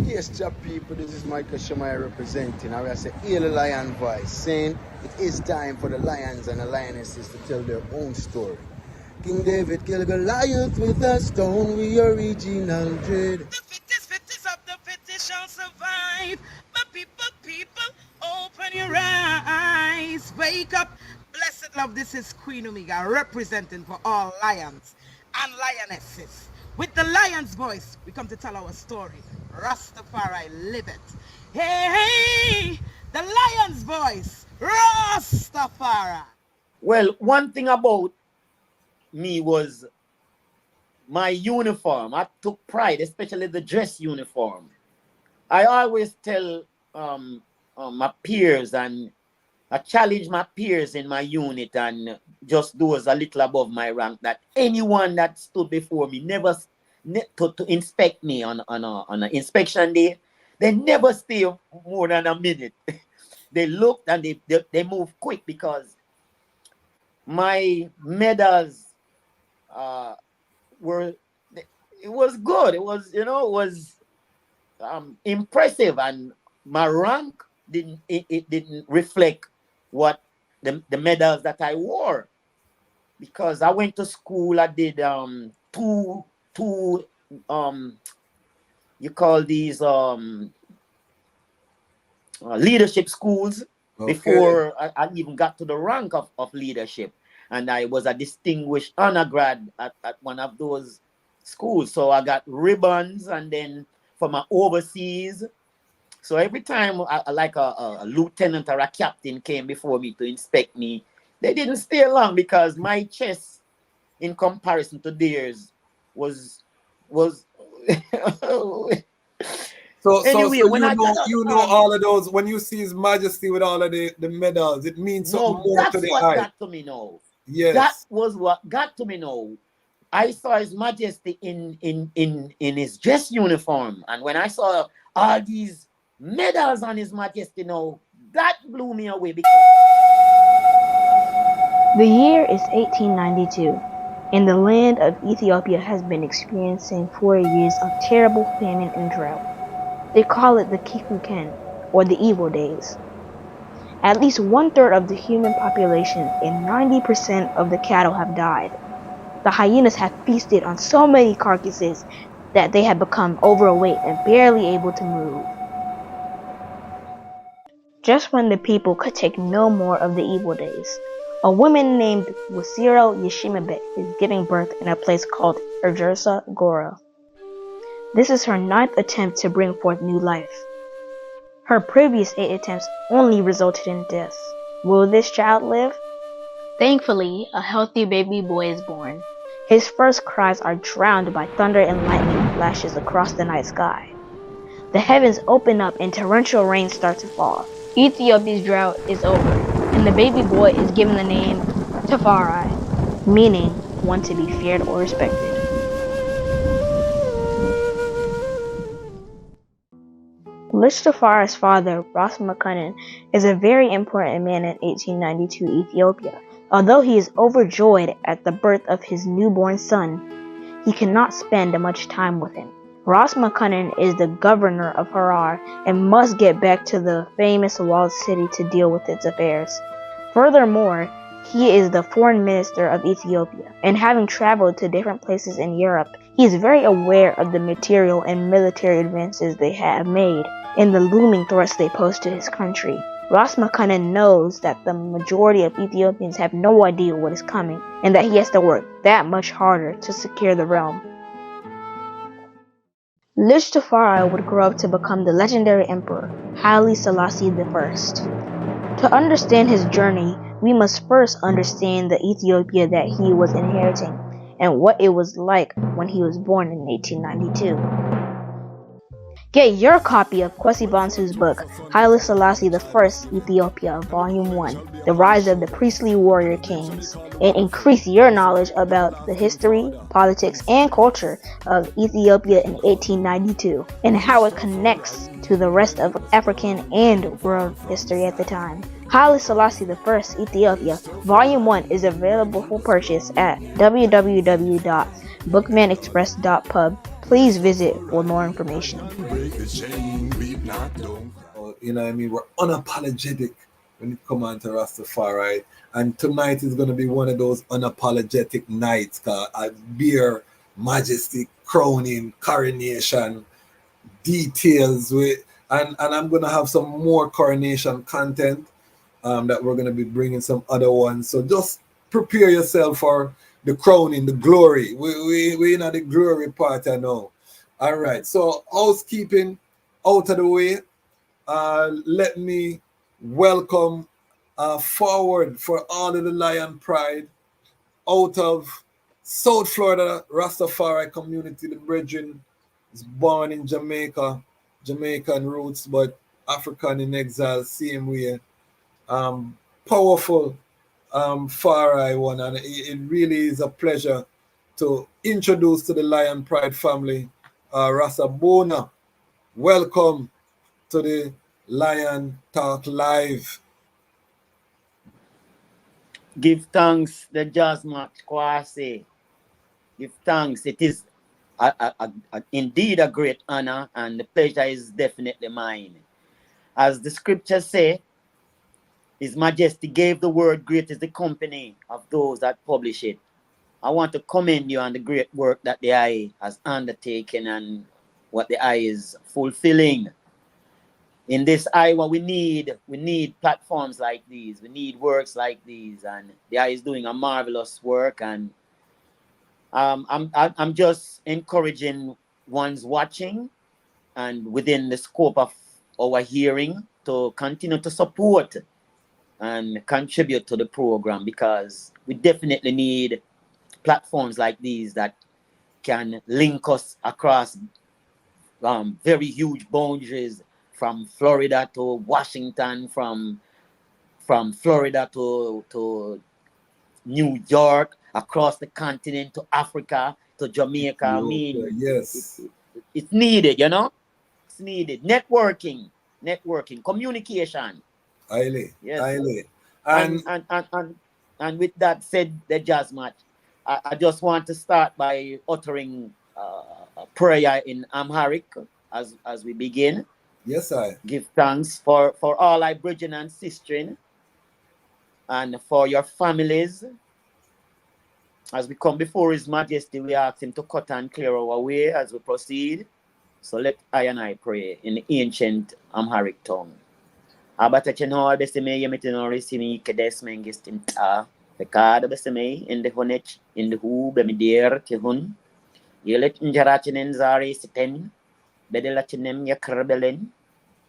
Yes, Jah people, this is Michael Shamai representing. I will say, Hail the Lion voice, saying it is time for the lions and the lionesses to tell their own story. King David killed Goliath with a stone, we original dread. The fittest of the fittest shall survive. But people, open your eyes. Wake up. Blessed love, this is Queen Omega representing for all lions and lionesses. With the lion's voice, we come to tell our story. Ras Tafari, live it. Hey, the lion's voice, Ras Tafari. Well, one thing about me was my uniform. I took pride, especially the dress uniform. I always tell my peers, and I challenge my peers in my unit and just those a little above my rank, that anyone that stood before me to inspect me on an inspection day, they never stay more than a minute. They looked and they moved quick, because my medals it was good. It was impressive, and my rank didn't reflect what the medals that I wore, because I went to school. I did two you call these leadership schools, okay, before I even got to the rank of leadership. And I was a distinguished honor grad at one of those schools. So I got ribbons, and then for my overseas. So every time a lieutenant or a captain came before me to inspect me, they didn't stay long, because my chest, in comparison to theirs, was So anyway, you know all of those. When you see His Majesty with all of the medals, it means something more to the eye. That's what got to me now. Yes. That was what got to me now. I saw His Majesty in his dress uniform, and when I saw all these medals on His Majesty now, that blew me away. Because the year is 1892, and the land of Ethiopia has been experiencing 4 years of terrible famine and drought. They call it the Kikuken, or the evil days. At least 1/3 of the human population and 90% of the cattle have died. The hyenas have feasted on so many carcasses that they have become overweight and barely able to move. Just when the people could take no more of the evil days, a woman named Wasiro Yeshimabe is giving birth in a place called Ergersa Gora. This is her 9th attempt to bring forth new life. Her previous 8 attempts only resulted in death. Will this child live? Thankfully, a healthy baby boy is born. His first cries are drowned by thunder and lightning flashes across the night sky. The heavens open up and torrential rain starts to fall. Ethiopia's drought is over, and the baby boy is given the name Tafari, meaning one to be feared or respected. Lich Tafari's father, Ras Makunin, is a very important man in 1892 Ethiopia. Although he is overjoyed at the birth of his newborn son, he cannot spend much time with him. Ras Makunin is the governor of Harar and must get back to the famous walled city to deal with its affairs. Furthermore, he is the foreign minister of Ethiopia, and having traveled to different places in Europe, he is very aware of the material and military advances they have made and the looming threats they pose to his country. Ras Makunin knows that the majority of Ethiopians have no idea what is coming, and that he has to work that much harder to secure the realm. Lich Tafari would grow up to become the legendary Emperor Haile Selassie I. To understand his journey, we must first understand the Ethiopia that he was inheriting and what it was like when he was born in 1892. Get your copy of Kwesi Bansu's book, Haile Selassie I, Ethiopia, Volume 1, The Rise of the Priestly Warrior Kings, and increase your knowledge about the history, politics, and culture of Ethiopia in 1892, and how it connects to the rest of African and world history at the time. Haile Selassie I, Ethiopia, Volume 1 is available for purchase at www.bookmanexpress.pub. Please visit for more information. You know what I mean? We're unapologetic when it comes on to Rastafari. And tonight is going to be one of those unapologetic nights. I bear majesty, crowning, coronation, details with, and I'm going to have some more coronation content that we're going to be bringing some other ones. So just prepare yourself for the crowning, the glory. We in the glory part, I know. All right. So housekeeping out of the way. Let me welcome forward for all of the Lion Pride out of South Florida, Rastafari community. The brethren is born in Jamaica, Jamaican roots, but African in exile, same way. Powerful Far I one, and it really is a pleasure to introduce to the Lion Pride family, Ras Abuna. Welcome to the Lion Talk Live. Give thanks, the Jazz Match Kwasi. Give thanks. It is indeed a great honor, and the pleasure is definitely mine. As the scriptures say, His Majesty gave the word, great is the company of those that publish it. I want to commend you on the great work that the I has undertaken and what the I is fulfilling. In this Iowa, we need platforms like these. We need works like these, and the I is doing a marvelous work. And I'm just encouraging ones watching and within the scope of our hearing to continue to support and contribute to the program, because we definitely need platforms like these that can link us across very huge boundaries, from Florida to Washington, from Florida to New York, across the continent to Africa, to Jamaica. I mean, yes, it's needed, you know? It's needed. Networking, communication. Haile, Yes. Haile. And with that said, the Jazz Match, I just want to start by uttering a prayer in Amharic as we begin. Yes, I give thanks for all I brethren and sistren, and for your families. As we come before His Majesty, we ask Him to cut and clear our way as we proceed. So let I and I pray in the ancient Amharic tongue. Abata cheno beseme yemetino resimi kedes mengistin ta pekada beseme in the honech in the hu bemidir kihun yelet injarachinen zari siten bedelachinem yakrebelen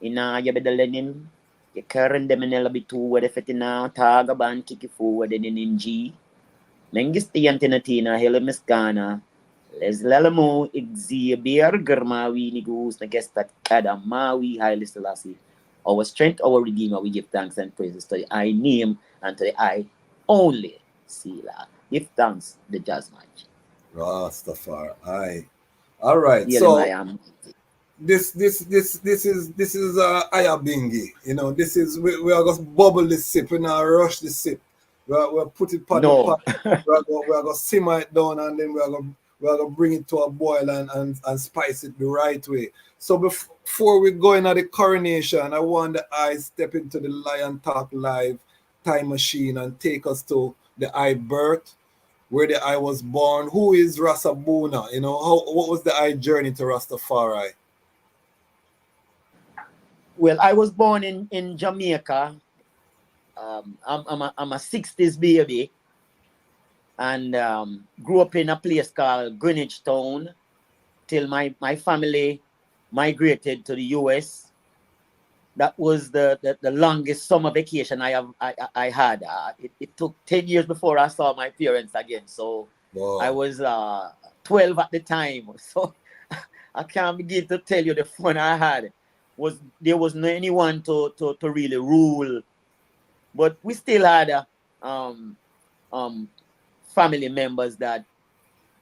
ina yabedelenim yakaren demenela bitu wede fetina taga ban kikifu wede ninji mengisti antinatina hele miskana les lalamu exhibier germawi nigus nagestat kada mawi Haile Selassie, our strength, our redeemer. We give thanks and praises to the I name and to the I only Sila. Give thanks, the Jazz Match. Ras Tafari. All right. Yeah, so I am. This is Ayabingi. You know, this is we are going to bubble the sip, we now rush the sip. We'll put it on the pot. We're going to simmer it down, and then we're going to bring it to a boil and spice it the right way. So before we go into the coronation, I want the I step into the Lion Talk Live time machine and take us to the I birth, where the I was born. Who is Ras Abuna? You know, what was the I journey to Rastafari? Well, I was born in Jamaica. I'm a 60s baby, and grew up in a place called Greenwich Town till my family migrated to the US. That was the longest summer vacation I had. It took 10 years before I saw my parents again. So wow. I was 12 at the time. So I can't begin to tell you the fun I had. There was no anyone to really rule, but we still had family members that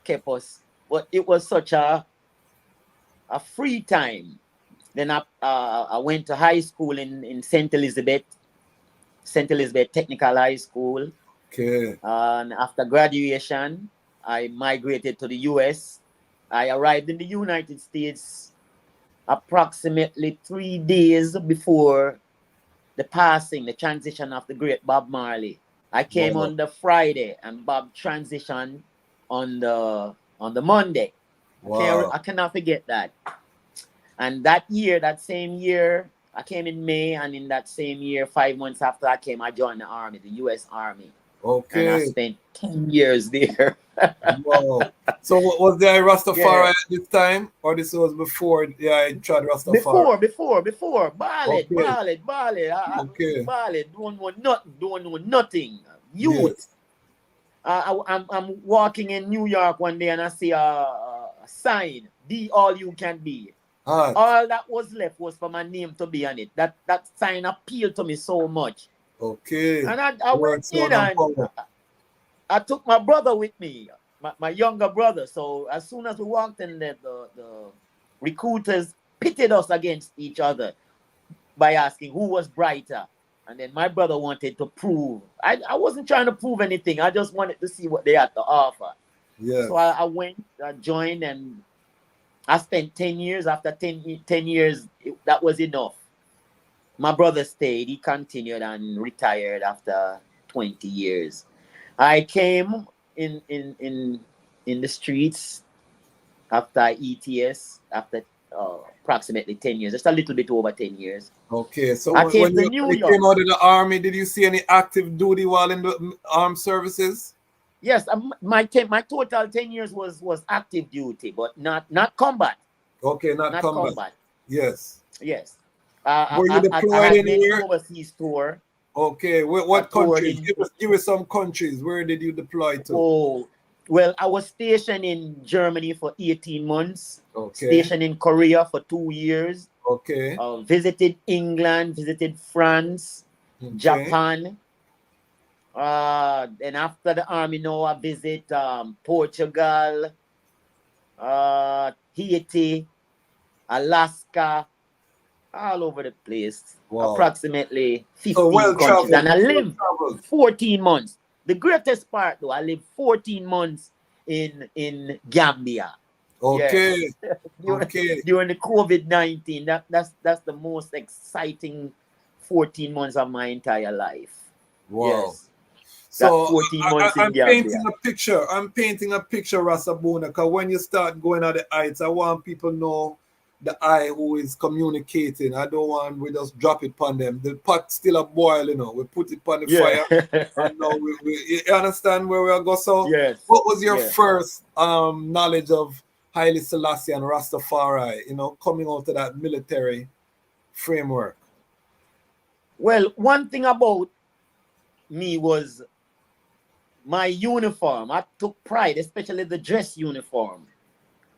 kept us. But it was such a free time. Then I went to high school in St. Elizabeth Technical High School. Okay. And after graduation, I migrated to the US I arrived in the United States approximately 3 days before the transition of the great Bob Marley. I came Wow. on the Friday and Bob transitioned on the Monday. Wow. I cannot forget that. And that same year, I came in May, and in that same year, 5 months after I came, I joined the Army, the U.S. Army. And I Okay. spent 10 years there. Wow. So was there Rastafari Yeah. at this time, or this was before I tried Rastafari? Before. Ballad. Okay. Okay. Ballad. Don't know nothing. Youth. Yes. I'm walking in New York one day and I see a sign, be all you can be. Hot. All that was left was for my name to be on it. That sign appealed to me so much. Okay. And I went So in and I took my brother with me, my younger brother. So as soon as we walked in there, the recruiters pitted us against each other by asking who was brighter. And then my brother wanted to prove. I wasn't trying to prove anything. I just wanted to see what they had to offer. Yeah. So I went, I joined, and I spent 10 years. After 10 years, that was enough. My brother stayed. He continued and retired after 20 years. I came in the streets after ETS, after approximately 10 years, just a little bit over 10 years. Okay, so I came when to you New when you York. came out of the army, did you see any active duty while in the armed services? Yes, my total 10 years was active duty, but not combat. Okay, not combat. Yes. Yes. Were you I deployed had many anywhere? overseas tour. Okay, I what toured countries? in. Give us some countries. Where did you deploy to? Oh, well, I was stationed in Germany for 18 months. Okay. Stationed in Korea for 2 years. Okay. Visited England, visited France, Okay. Japan. And after the army, now I visit Portugal, Haiti, Alaska, all over the place. Wow. Approximately So 15 countries. And I lived traveled. 14 months. The greatest part, though, I lived 14 months in Gambia. Okay. Yes. Okay. During the COVID-19, that's the most exciting 14 months of my entire life. Wow. Yes. So 14 months in I'm Gambia. painting a picture, Ras Abuna, because when you start going at the heights, I want people to know the I who is communicating. I don't want we just drop it on them. The pot still a boil, you know. We put it on the fire. And now you understand where we are going. So yes. What was your first knowledge of Haile Selassie and Rastafari, you know, coming out of that military framework? Well, one thing about me was my uniform. I took pride, especially the dress uniform.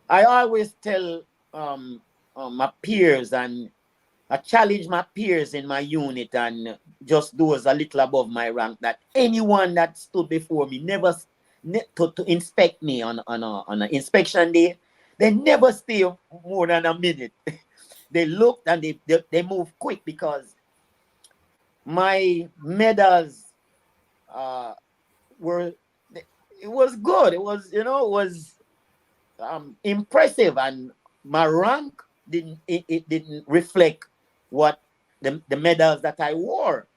I always tell my peers, and I challenge my peers in my unit and just those a little above my rank, that anyone that stood before me to inspect me on an inspection day, they never stay more than a minute. They looked and they moved quick, because my medals it was good. It was impressive, and my rank didn't reflect what the medals that I wore,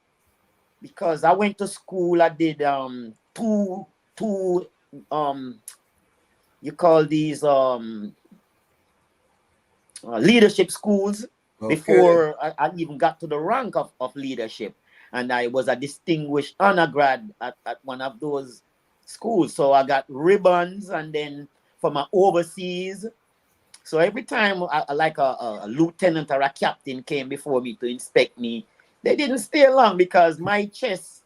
because I went to school. I did two you call these leadership schools before I even got to the rank of leadership, and I was a distinguished honor grad at one of those schools. So I got ribbons, and then for my overseas. So every time a lieutenant or a captain came before me to inspect me, they didn't stay long, because my chest,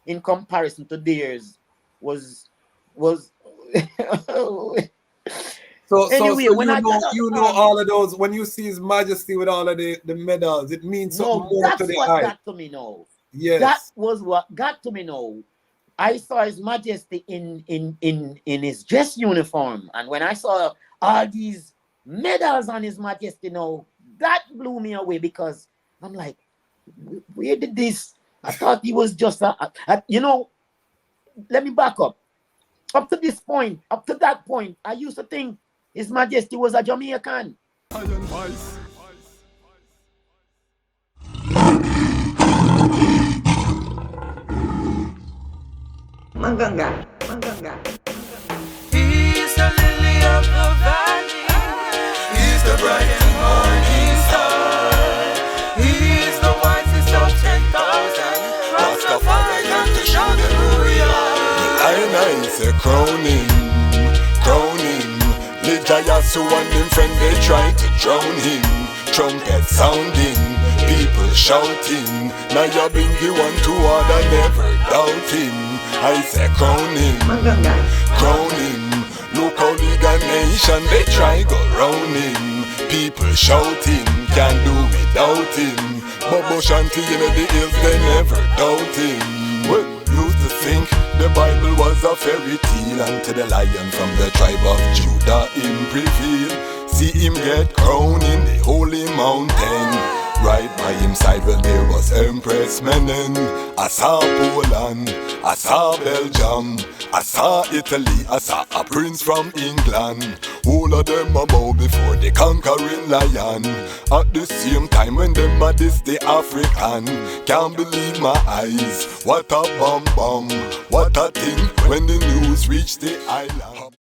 in comparison to theirs, was So anyway, when you know all of those. When you see His Majesty with all of the medals, it means something more to the eye. Got to me now. Yes. That was what got to me now. I saw His Majesty in his dress uniform, and when I saw all these medals on His Majesty now, that blew me away, because I'm like, where did this? I thought he was just let me back up. Up to that point, I used to think His Majesty was a Jamaican. Iron Vice. Manganga. He's the lily of the valley. He's the bright and morning star. He's the wisest of 10,000. Ras Tafari come to show them who we are. I say crown him. Lijayasu and him friend they try to drown him. Trumpet sounding, people shouting. Now you bring you one to order, never doubt him. I say crown him. Look how the nation they try go round him. People shouting, can't do without him. Bobo Shanti in the hills they never doubt him. Well, used to think the Bible was a fairy tale, and to the lion from the tribe of Judah him prevail. See him get crowned in the holy mountain. Right by him side well there was Empress Menen. I saw Poland, I saw Belgium, I saw Italy, I saw a prince from England. All of them a bow before the conquering lion. At the same time when them a this the African. Can't believe my eyes, what a bomb, what a thing when the news reached the island.